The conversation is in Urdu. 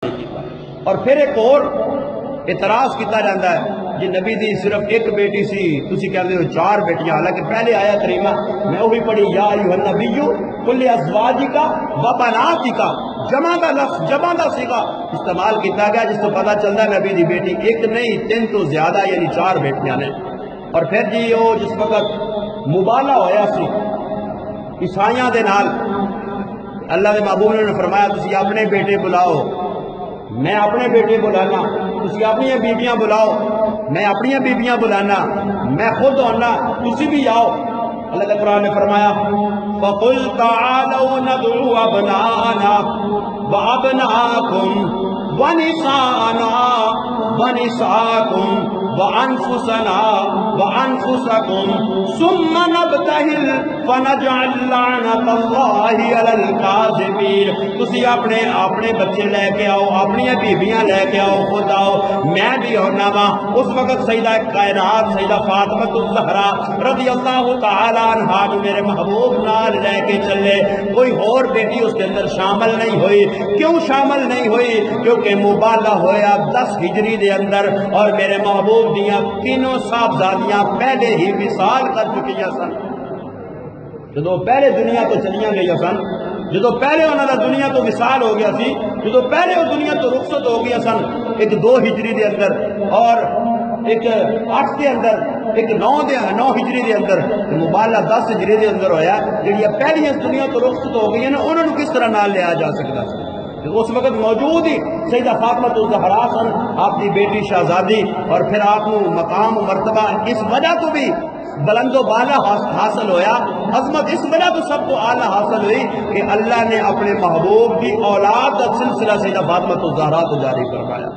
اور پھر ایک اور اعتراض کیتا جاتا ہے جی نبی دی صرف ایک بیٹی سی تسی کہتے ہو 4 بیٹیاں، حالانکہ پہلے آیا کریمہ میں وہی پڑھی یا ایھا النبی قل ازواجک و بناتک، جمع کا لفظ جمع کا صیغہ استعمال کیتا گیا جس تو پتہ چلتا ہے نبی دی بیٹی ایک نہیں 3 تو زیادہ یعنی 4 بیٹیاں نے۔ اور پھر جی وہ جس وقت مبالغہ ہویا سی عیسائیاں دے نال، اللہ دے محبوب نے فرمایا تسی اپنے بیٹے بلاؤ، میں اپنے بیٹے بلانا، تسی اپنی بیبیاں بلاؤ، میں اپنی بیبیاں بلانا، میں خود ہونا تسی بھی آؤ۔ اللہ کے قرآن نے فرمایا فَقُلْ تَعَالَوْا نَدْعُوا أَبْنَاءَنَا وَأَبْنَاءَكُمْ وَنِسَاءَنَا وَنِسَاءَكُمْ وَأَنفُسَنَا وَأَنفُسَكُمْ ثُمَّ نَبْتَهِلْ فَنَجْعَلْ لَعْنَةَ اللَّهِ عَلَى الْكَاذِبِينَ۔ تسی اپنے بچے لے کے آؤ، اپنی بیویاں لے کے آؤ، خود آؤ، میں بھی ہونا وا۔ اس وقت سیدہ کائنات سیدہ فاطمہ الزہرا رضی اللہ تعالی عنہا جو میرے محبوب نال لے کے چلے، کوئی اور بیٹی اس کے اندر شامل نہیں ہوئی۔ کیوں شامل نہیں ہوئی؟ کیونکہ مبالغہ ہویا 10 ہجری دے اندر، اور میرے محبوب دیاں تینوں صاحبزادیاں پہلے ہی وصال کر چکیاں سن۔ جدو پہلے دنیا تو چلیاں گئی سن، جدو پہلے انہوں نے دنیا تو وصال ہو گیا سی، جدو پہلے وہ دنیا تو رخصت ہو گیا سن، ایک 2 ہجری دے اندر اور ایک 8 دے اندر، ایک 9 ہجری دے اندر، مبالغہ 10 ہجری دے اندر ہویا، جڑیاں پہلیاں دنیا تو رخصت ہو گئی نا انہوں نے کس طرح نال لیا جا سکتا ہے؟ اس وقت موجود ہی سیدہ فاطمہ الزہرا سن، آپ کی بیٹی شہزادی، اور پھر آپ کو مقام و مرتبہ اس وجہ تو بھی بلند و بالا حاصل ہویا، عظمت اس وجہ تو سب کو اعلیٰ حاصل ہوئی کہ اللہ نے اپنے محبوب کی اولاد کا سلسلہ سیدہ فاطمہ الزہرا کو جاری فرمایا۔